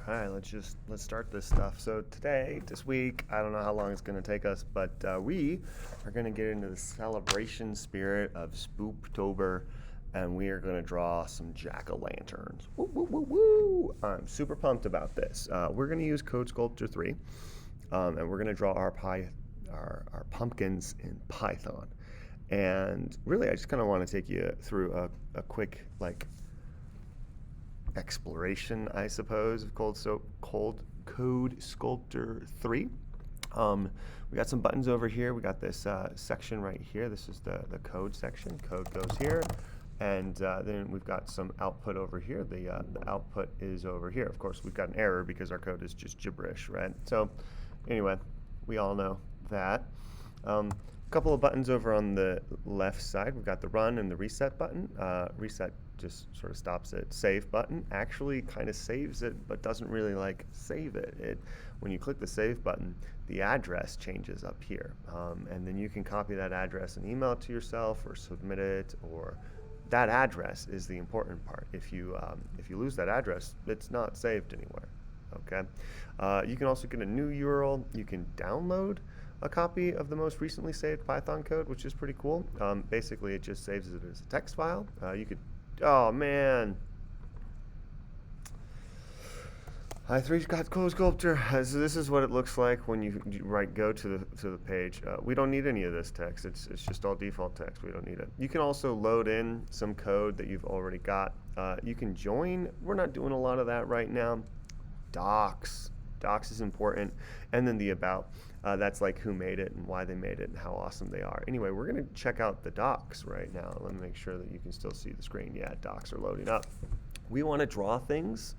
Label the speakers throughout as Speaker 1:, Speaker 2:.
Speaker 1: All right, let's start this stuff. So this week, I don't know how long it's going to take us, but we are going to get into the celebration spirit of Spooktober, and we are going to draw some jack-o'-lanterns. Woo, woo, woo, woo! I'm super pumped about this. We're going to use Code Sculptor 3, and we're going to draw our pumpkins in Python. And really, I just kind of want to take you through a quick exploration, I suppose, of Code Sculptor 3. We got some buttons over here. We got this section right here. This is the code section. Code goes here. And then we've got some output over here. The output is over here. Of course, we've got an error because our code is just gibberish, right? So anyway, we all know that. A couple of buttons over on the left side. We've got the run and the reset button. Reset just sort of stops it. Save button actually kind of saves it, but doesn't really save it. When you click the save button, the address changes up here. And then you can copy that address and email it to yourself or submit it, or that address is the important part. If you lose that address, it's not saved anywhere. Okay. You can also get a new URL. You can download a copy of the most recently saved Python code, which is pretty cool. Basically, it just saves it as a text file. Oh man, I3 got Code Sculptor. So this is what it looks like when you go to the page. We don't need any of this text. It's just all default text. We don't need it. You can also load in some code that you've already got. You can join. We're not doing a lot of that right now. Docs is important, and then the about. That's like who made it and why they made it and how awesome they are. Anyway, we're going to check out the docs right now. Let me make sure that you can still see the screen. Yeah, docs are loading up. We want to draw things.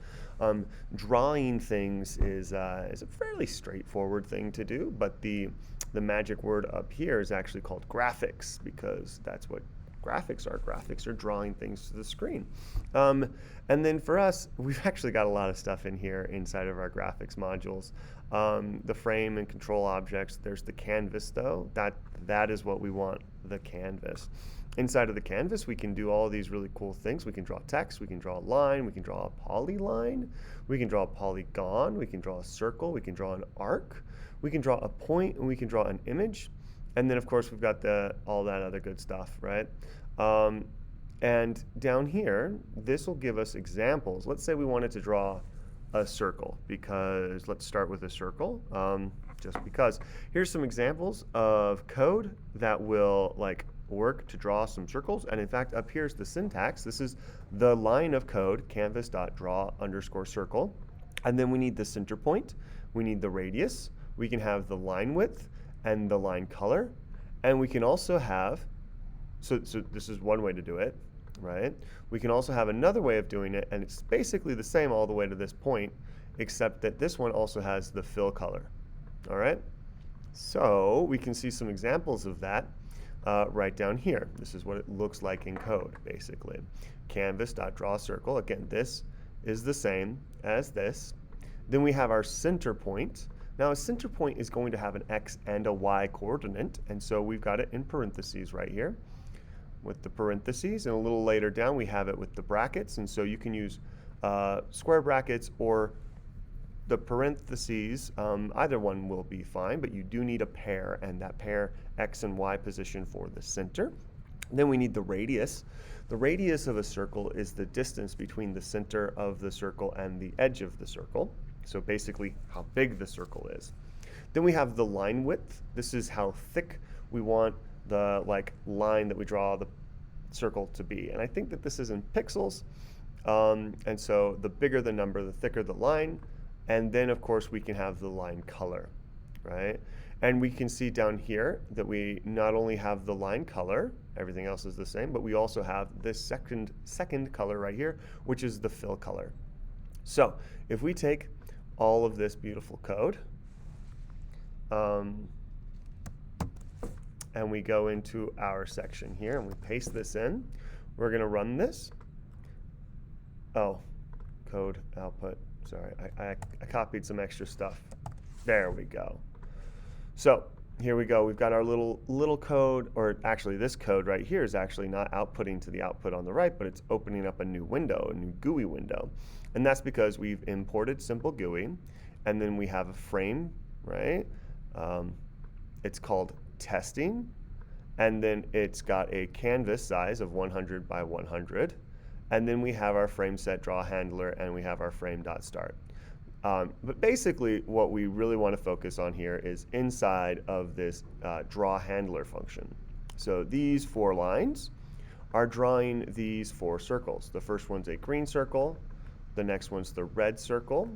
Speaker 1: Drawing things is a fairly straightforward thing to do, but the magic word up here is actually called graphics, because that's what graphics are. Graphics are drawing things to the screen. And then for us, we've actually got a lot of stuff in here inside of our graphics modules. The frame and control objects. There's the canvas, though. That is what we want, the canvas. Inside of the canvas, we can do all these really cool things. We can draw text, we can draw a line, we can draw a polyline, we can draw a polygon, we can draw a circle, we can draw an arc, we can draw a point, and we can draw an image. And then, of course, we've got all that other good stuff, right? And down here, this will give us examples. Let's say we wanted to draw a circle, because let's start with a circle, just because. Here's some examples of code that will work to draw some circles. And in fact, up here's the syntax. This is the line of code, canvas.draw_circle. And then we need the center point. We need the radius. We can have the line width and the line color. And we can also have, so this is one way to do it, right? We can also have another way of doing it, and it's basically the same all the way to this point, except that this one also has the fill color. All right? So we can see some examples of that right down here. This is what it looks like in code, basically. Canvas.drawCircle. Again, this is the same as this. Then we have our center point. Now, a center point is going to have an x and a y coordinate, and so we've got it in parentheses right here with the parentheses, and a little later down we have it with the brackets, and so you can use square brackets or the parentheses. Either one will be fine, but you do need a pair, and that pair x and y position for the center. Then we need the radius. The radius of a circle is the distance between the center of the circle and the edge of the circle. So basically how big the circle is. Then we have the line width. This is how thick we want the line that we draw the circle to be. And I think that this is in pixels. And so the bigger the number, the thicker the line. And then of course we can have the line color, right? And we can see down here that we not only have the line color, everything else is the same, but we also have this second color right here, which is the fill color. So if we take all of this beautiful code, and we go into our section here and we paste this in, we're going to run this. Oh, code output. Sorry, I copied some extra stuff. There we go. So here we go. We've got our little code, or actually this code right here is actually not outputting to the output on the right, but it's opening up a new window, a new GUI window. And that's because we've imported simple GUI, and then we have a frame, right? It's called testing, and then it's got a canvas size of 100 by 100, and then we have our frame set draw handler, and we have our frame.start. But basically, what we really want to focus on here is inside of this draw handler function. So these 4 lines are drawing these 4 circles. The first one's a green circle, the next one's the red circle,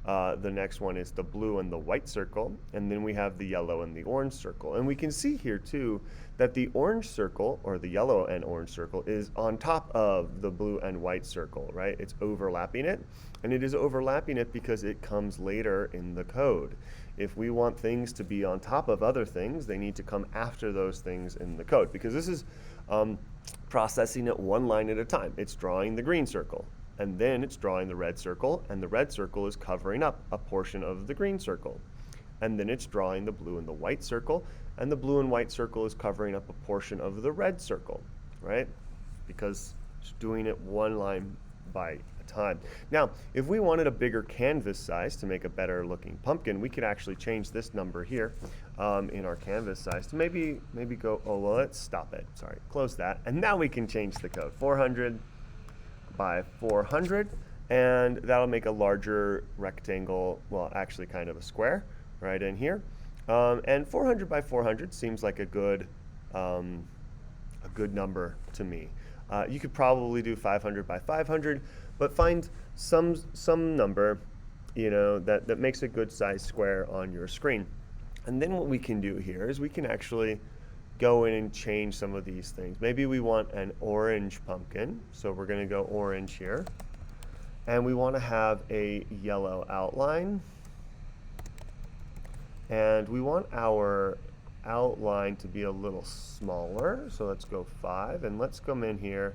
Speaker 1: the next one is the blue and the white circle, and then we have the yellow and the orange circle. And we can see here too that the orange circle, or the yellow and orange circle, is on top of the blue and white circle, right? It's overlapping it, and it is overlapping it because it comes later in the code. If we want things to be on top of other things, they need to come after those things in the code, because this is processing it one line at a time. It's drawing the green circle, and then it's drawing the red circle, and the red circle is covering up a portion of the green circle. And then it's drawing the blue and the white circle, and the blue and white circle is covering up a portion of the red circle, right? Because it's doing it one line by a time. Now, if we wanted a bigger canvas size to make a better looking pumpkin, we could actually change this number here in our canvas size to maybe go, oh, well, let's stop it. Sorry, close that. And now we can change the code, 400 by 400, and that'll make a larger rectangle, well, actually kind of a square right in here. And 400 by 400 seems like a good number to me. You could probably do 500 by 500, but find some number, you know, that makes a good size square on your screen. And then what we can do here is we can actually go in and change some of these things. Maybe we want an orange pumpkin, so we're going to go orange here. And we want to have a yellow outline. And we want our outline to be a little smaller, so let's go 5, and let's come in here,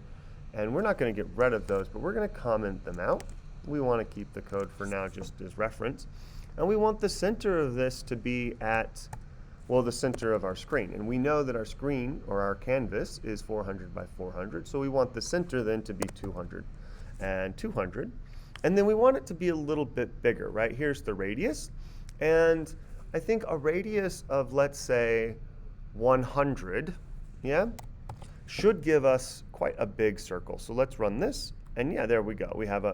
Speaker 1: and we're not going to get rid of those, but we're going to comment them out. We want to keep the code for now just as reference, and we want the center of this to be at, well, the center of our screen, and we know that our screen, or our canvas, is 400 by 400, so we want the center then to be 200 and 200, and then we want it to be a little bit bigger, right? Here's the radius, and I think a radius of, let's say, 100, yeah, should give us quite a big circle. So let's run this, and yeah, there we go. We have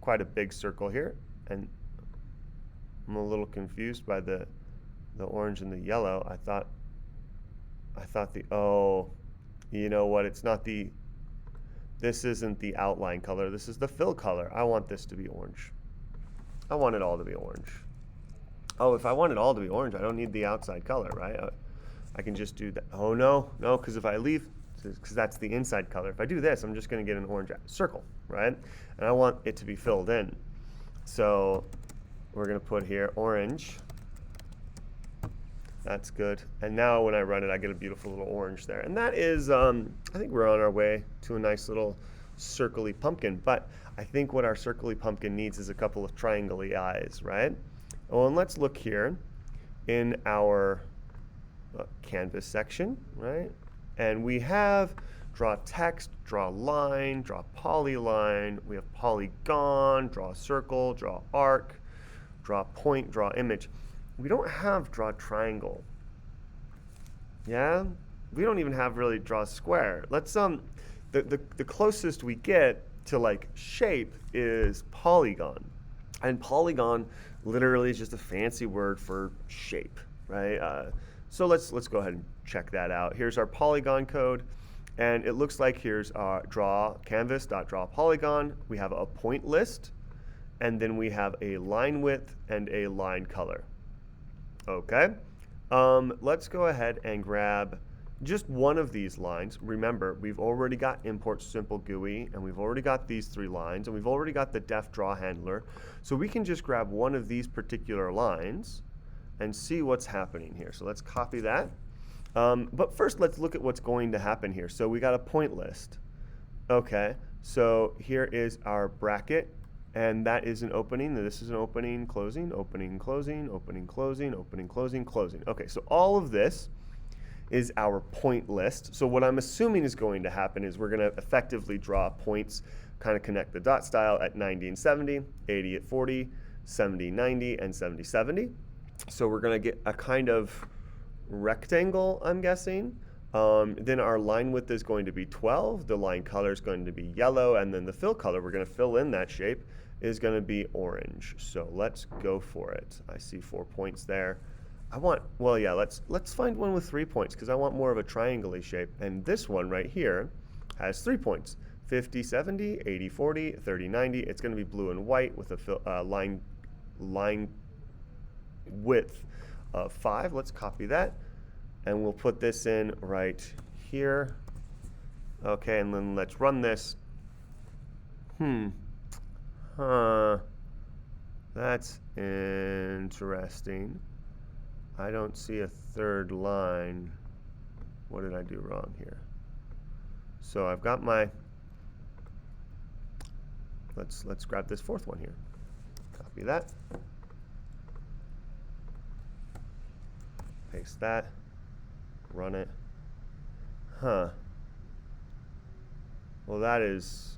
Speaker 1: quite a big circle here, and I'm a little confused by the orange and the yellow. I thought oh, you know what? It's not this isn't the outline color. This is the fill color. I want this to be orange. I want it all to be orange. Oh, if I want it all to be orange, I don't need the outside color, right? I can just do that. Oh, no, because if I leave, because that's the inside color. If I do this, I'm just going to get an orange circle, right? And I want it to be filled in. So we're going to put here orange. That's good. And now when I run it, I get a beautiful little orange there. And that is, I think we're on our way to a nice little circly pumpkin. But I think what our circly pumpkin needs is a couple of triangle-y eyes, right? Oh, and let's look here in our canvas section, right? And we have draw text, draw line, draw polyline. We have polygon, draw circle, draw arc, draw point, draw image. We don't have draw triangle. Yeah? We don't even have really draw square. Let's the closest we get to like shape is polygon. And polygon literally is just a fancy word for shape, right? So let's go ahead and check that out. Here's our polygon code, and it looks like here's draw canvas.draw polygon. We have a point list, and then we have a line width and a line color. Okay, let's go ahead and grab just one of these lines. Remember, we've already got import simple GUI, and we've already got these 3 lines, and we've already got the def draw handler. So we can just grab one of these particular lines and see what's happening here. So let's copy that. But first, let's look at what's going to happen here. So we got a point list. Okay, so here is our bracket. and that is an opening. This is an opening, closing, opening, closing, opening, closing, opening, closing, closing. Okay, so all of this is our point list. So what I'm assuming is going to happen is we're going to effectively draw points, kind of connect the dot style at 90 and 70, 80 at 40, 70, 90, and 70, 70. So we're going to get a kind of rectangle, I'm guessing. Then our line width is going to be 12. The line color is going to be yellow, and then the fill color, we're going to fill in that shape, is going to be orange. So let's go for it. I see 4 points there. Well, yeah, let's find one with 3 points because I want more of a triangle-y shape. And this one right here has 3 points, 50, 70, 80, 40, 30, 90. It's going to be blue and white with a line width of 5. Let's copy that. And we'll put this in right here. Okay, and then let's run this. That's interesting. I don't see a third line. What did I do wrong here? So I've got my, let's grab this fourth one here. Copy that. Paste that. Run it. Well, that is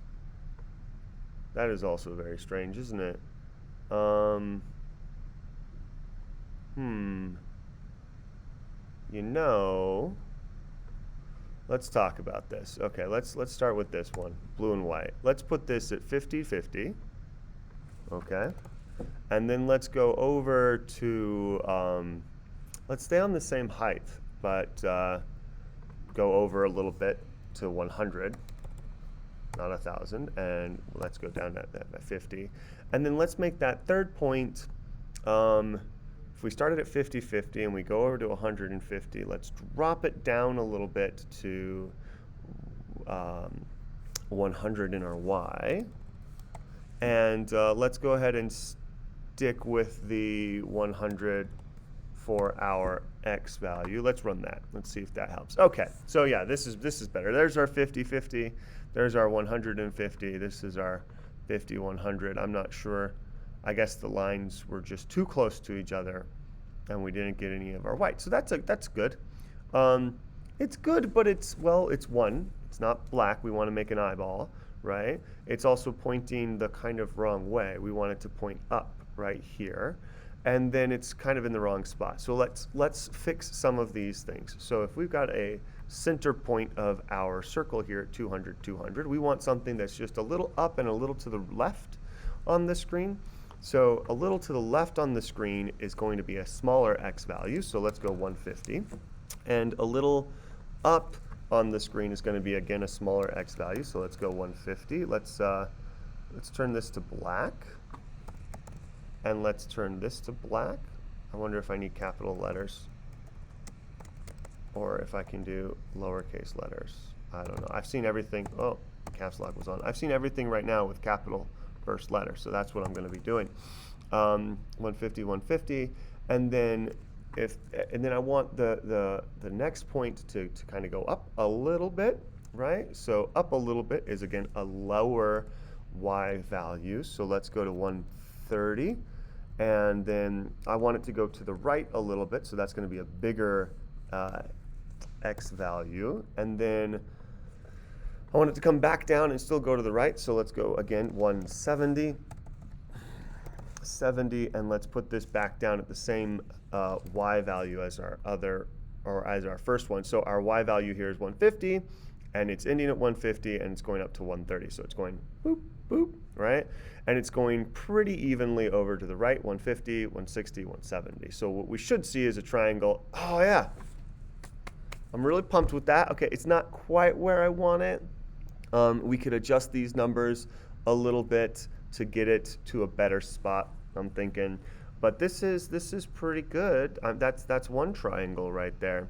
Speaker 1: also very strange, isn't it? You know, let's talk about this. Okay, let's start with this one, blue and white. Let's put this at 50-50. Okay, and then let's go over to let's stay on the same height, but go over a little bit to 100, not 1,000, and let's go down at 50. And then let's make that third point, if we started at 50-50 and we go over to 150, let's drop it down a little bit to 100 in our Y. And let's go ahead and stick with the 100 for our X value. Let's run that. Let's see if that helps. Okay, so yeah, this is better. There's our 50-50. There's our 150. This is our 50-100. I'm not sure. I guess the lines were just too close to each other, and we didn't get any of our white. So that's good. It's good, but it's one. It's not black. We want to make an eyeball, right? It's also pointing the kind of wrong way. We want it to point up right here, and then it's kind of in the wrong spot. So let's fix some of these things. So if we've got a center point of our circle here at 200, 200, we want something that's just a little up and a little to the left on the screen. So a little to the left on the screen is going to be a smaller X value. So let's go 150. And a little up on the screen is going to be, again, a smaller X value. So let's go 150. Let's turn this to black. And let's turn this to black. I wonder if I need capital letters or if I can do lowercase letters. I don't know. I've seen everything. Oh, caps lock was on. I've seen everything right now with capital first letter, so that's what I'm going to be doing. 150, 150, and then I want the next point to kind of go up a little bit, right? So up a little bit is again a lower Y value. So let's go to 130, and then I want it to go to the right a little bit. So that's going to be a bigger X value, and then I want it to come back down and still go to the right, so let's go again 170, 70, and let's put this back down at the same Y value as our first one. So our Y value here is 150, and it's ending at 150, and it's going up to 130. So it's going boop, boop, right? And it's going pretty evenly over to the right, 150, 160, 170. So what we should see is a triangle. Oh yeah, I'm really pumped with that. Okay, it's not quite where I want it. We could adjust these numbers a little bit to get it to a better spot, I'm thinking. But this is pretty good. That's one triangle right there.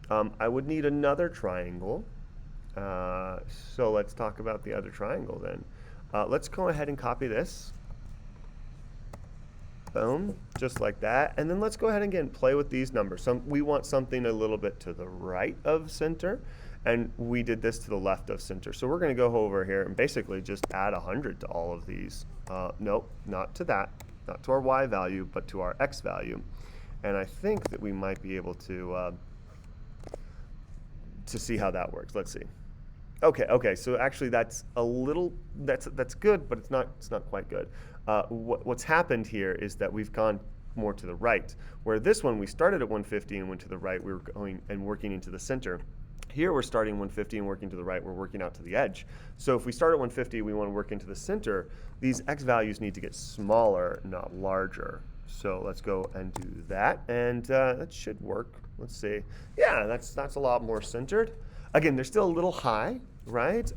Speaker 1: I would need another triangle. So let's talk about the other triangle then. Let's go ahead and copy this. Boom, just like that. And then let's go ahead and again play with these numbers. We want something a little bit to the right of center. And we did this to the left of center. So we're going to go over here and basically just add 100 to all of these. Nope, not to that, not to our y value, but to our x value. And I think that we might be able to see how that works. Let's see. Okay. So actually, that's a little that's good, but it's not quite good. What's happened here is that we've gone more to the right, where this one we started at 150 and went to the right. We were going and working into the center. Here we're starting 150 and working to the right. We're working out to the edge. So if we start at 150, we want to work into the center. These x values need to get smaller, not larger. So let's go and do that, and that should work. Let's see. Yeah, that's a lot more centered. Again, they're still a little high, right?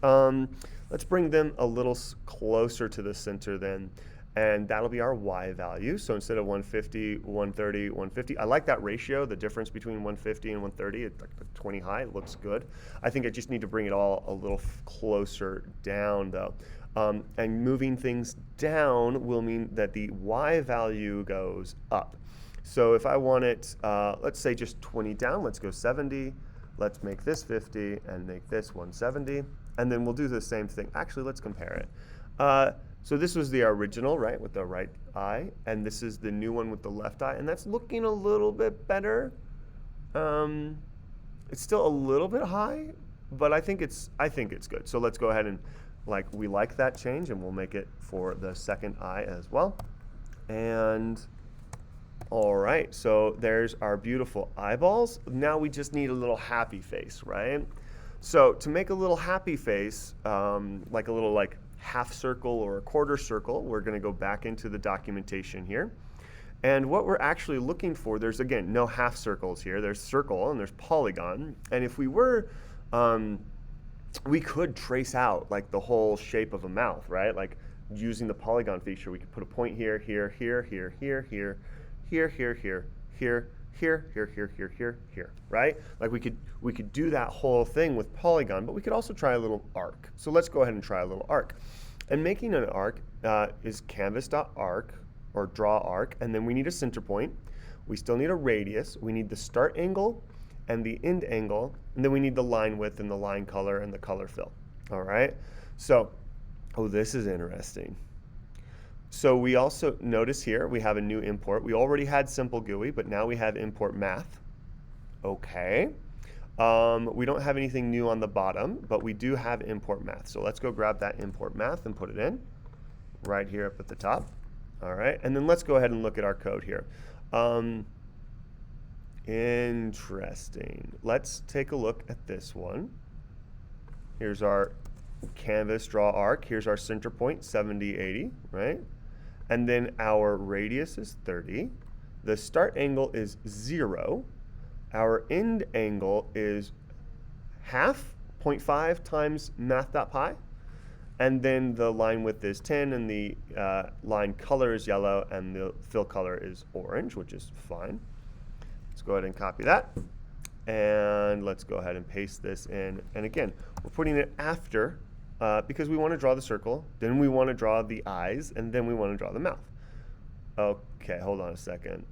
Speaker 1: Let's bring them a little closer to the center then, and that'll be our y value. So instead of 150, 130, 150, I like that ratio, the difference between 150 and 130, it's like 20 high, it looks good. I think I just need to bring it all a little closer down though. And moving things down will mean that the y value goes up. So if I want it, let's say just 20 down, let's go 70. Let's make this 50 and make this 170. And then we'll do the same thing. Actually, let's compare it. So this was the original, right, with the right eye. And this is the new one with the left eye. And that's looking a little bit better. It's still a little bit high, but I think it's good. So let's go ahead and we like that change, and we'll make it for the second eye as well. And all right, so there's our beautiful eyeballs. Now we just need a little happy face, right? So to make a little happy face, like a little half circle or a quarter circle, we're going to go back into the documentation here. And what we're actually looking for, there's again no half circles here. There's circle and there's polygon. And if we were, we could trace out the whole shape of a mouth, right? Using the polygon feature, we could put a point here, here, here, here, here, here, here, here, here, here, here, here, here, here, here, here, right? We could do that whole thing with polygon, but we could also try a little arc. So let's go ahead and try a little arc. And making an arc is canvas.arc or draw arc, and then we need a center point. We still need a radius. We need the start angle and the end angle, and then we need the line width and the line color and the color fill. All right. So, this is interesting. So we also notice here we have a new import. We already had simple GUI, but now we have import math. Okay. We don't have anything new on the bottom, but we do have import math. So let's go grab that import math and put it in right here up at the top. All right. And then let's go ahead and look at our code here. Interesting. Let's take a look at this one. Here's our canvas draw arc. Here's our center point, 70, 80, right? And then our radius is 30. The start angle is 0. Our end angle is half, 0.5 times math.pi. And then the line width is 10, and the line color is yellow, and the fill color is orange, which is fine. Let's go ahead and copy that. And let's go ahead and paste this in. And again, we're putting it after because we want to draw the circle, then we want to draw the eyes, and then we want to draw the mouth. Okay, hold on a second.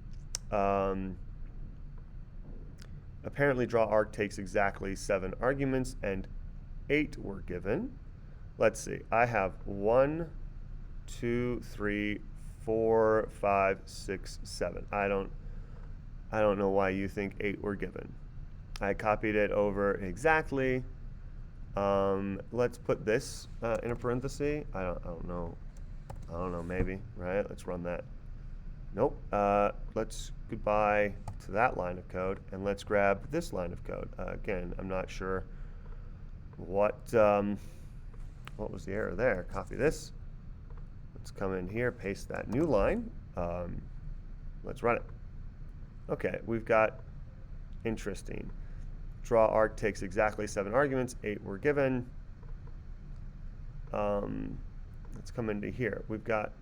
Speaker 1: Apparently draw arc takes exactly 7 arguments, and 8 were given. Let's see, I have 1, 2, 3, 4, 5, 6, 7. I don't know why you think 8 were given. I copied it over exactly. Let's put this in a parenthesis. I don't know, maybe, right? Let's run that. Nope. Let's goodbye to that line of code, and let's grab this line of code. Again, I'm not sure what was the error there. Copy this. Let's come in here, paste that new line. Let's run it. Okay, we've got interesting. Draw arc takes exactly 7 arguments, 8 were given. Let's come into here. We've got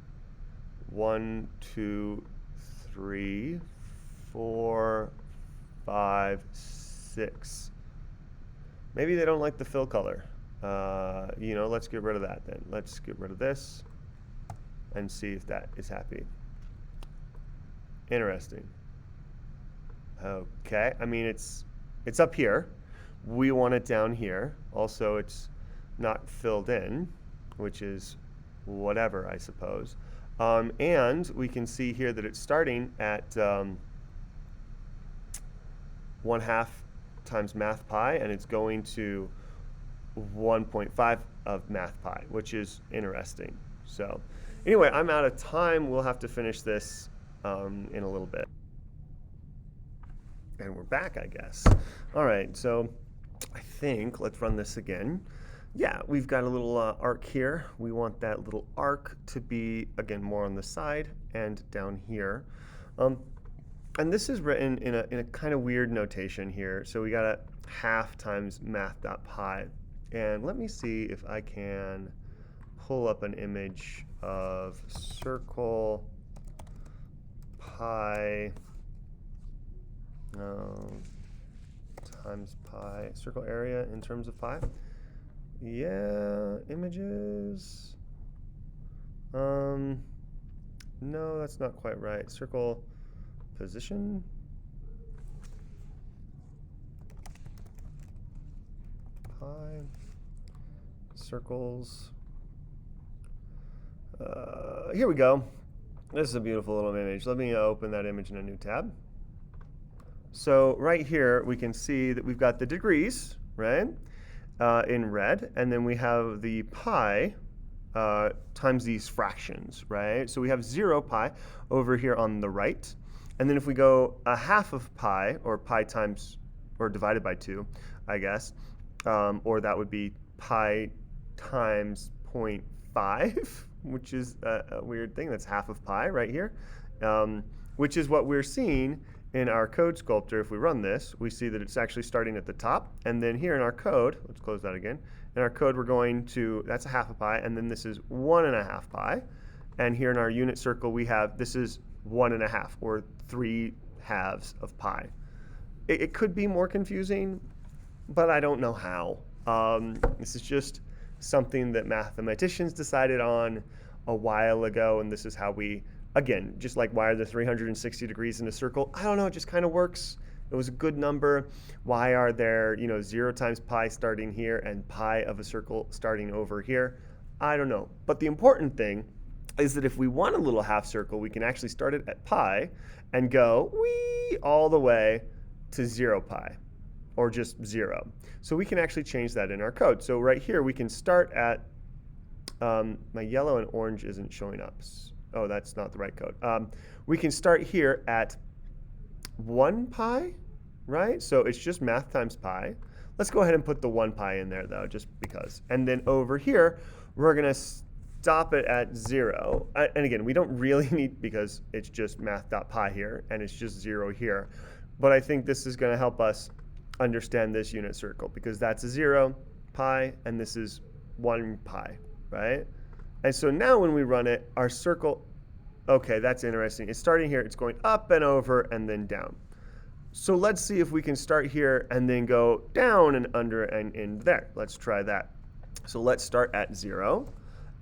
Speaker 1: 1, 2, 3, 4, 5, 6. Maybe they don't like the fill color. Let's get rid of that then. Let's get rid of this and see if that is happy. Interesting. Okay, I mean it's up here, We want it down here. Also, it's not filled in, which is whatever, I suppose. And we can see here that it's starting at 1/2 times math pi, and it's going to 1.5 of math pi, which is interesting. So anyway, I'm out of time. We'll have to finish this in a little bit. And we're back, I guess. All right, so I think let's run this again. Yeah, we've got a little arc here. We want that little arc to be, again, more on the side and down here. And this is written in a kind of weird notation here. So we got a 1/2 times math.pi. And let me see if I can pull up an image of circle pi times pi, circle area in terms of pi. Yeah, images. No, that's not quite right. Circle position. Pi. Circles. Here we go. This is a beautiful little image. Let me open that image in a new tab. So right here, we can see that we've got the degrees, right, in red, and then we have the pi times these fractions, right? So we have 0 pi over here on the right, and then if we go 1/2 of pi, or pi times, or divided by 2, I guess, or that would be pi times 0.5, which is a weird thing. That's 1/2 of pi right here, which is what we're seeing in our code sculptor. If we run this, we see that it's actually starting at the top. And then here in our code, let's close that again. In our code, we're going to, that's 1/2 of pi, and then this is 1.5 pi. And here in our unit circle, we have, this is 1.5, or 3/2 of pi. It could be more confusing, but I don't know how. This is just something that mathematicians decided on a while ago, and this is how we, again, just like why are there 360 degrees in a circle? I don't know, it just kind of works. It was a good number. Why are there, 0 times pi starting here and pi of a circle starting over here? I don't know. But the important thing is that if we want a little half circle, we can actually start it at pi and go wee all the way to 0 pi, or just 0. So we can actually change that in our code. So right here, we can start at, my yellow and orange isn't showing up. Oh, that's not the right code. We can start here at 1 pi, right? So it's just math times pi. Let's go ahead and put the 1 pi in there, though, just because. And then over here, we're going to stop it at 0. And again, we don't really need, because it's just math.pi here, and it's just 0 here. But I think this is going to help us understand this unit circle, because that's a 0 pi, and this is 1 pi, right? And so now when we run it, our circle, okay, that's interesting. It's starting here, it's going up and over and then down. So let's see if we can start here and then go down and under and end there. Let's try that. So let's start at 0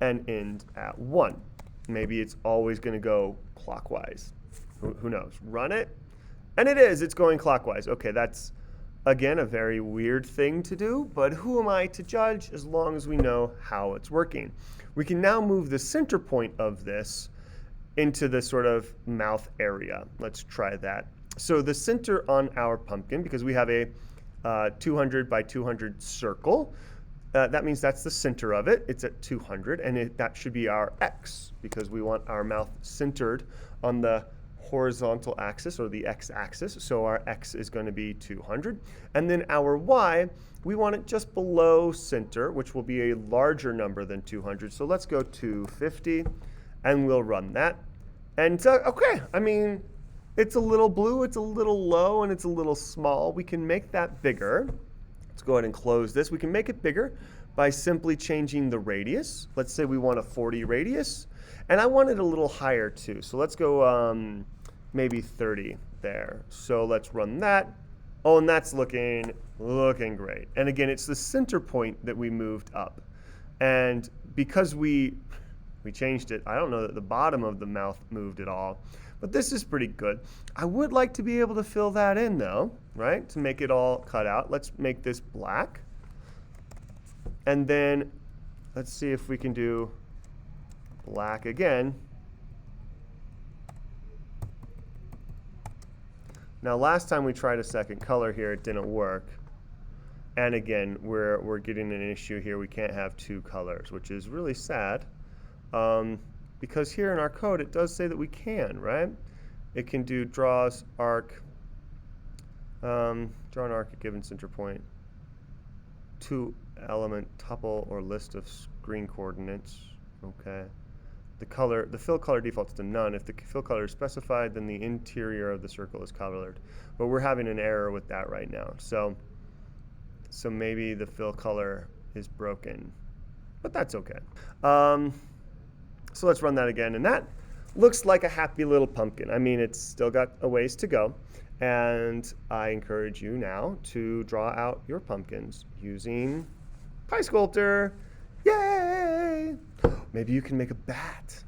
Speaker 1: and end at 1. Maybe it's always going to go clockwise. Who knows? Run it. And it is. It's going clockwise. Okay, that's, again, a very weird thing to do, but who am I to judge as long as we know how it's working? We can now move the center point of this into the sort of mouth area. Let's try that. So the center on our pumpkin, because we have a 200 by 200 circle, that means that's the center of it. It's at 200, and that should be our x, because we want our mouth centered on the horizontal axis, or the x-axis. So our x is going to be 200. And then our y, we want it just below center, which will be a larger number than 200. So let's go 250, and we'll run that. And okay, I mean, it's a little blue, it's a little low, and it's a little small. We can make that bigger. Let's go ahead and close this. We can make it bigger by simply changing the radius. Let's say we want a 40 radius, and I want it a little higher too. So let's go maybe 30 there. So let's run that. Oh, and that's looking great. And again, it's the center point that we moved up. And because we We changed it. I don't know that the bottom of the mouth moved at all, but this is pretty good. I would like to be able to fill that in though, right? To make it all cut out. Let's make this black. And then let's see if we can do black again. Now last time we tried a second color here, it didn't work. And again, we're getting an issue here. We can't have two colors, which is really sad. Because here in our code, it does say that we can, right? It can do draws arc, draw an arc at given center point, two element tuple or list of screen coordinates. Okay. The fill color defaults to none. If the fill color is specified, then the interior of the circle is colored. But we're having an error with that right now. So maybe the fill color is broken, but that's okay. So let's run that again, and that looks like a happy little pumpkin. I mean, it's still got a ways to go, and I encourage you now to draw out your pumpkins using PySculptor. Yay! Maybe you can make a bat.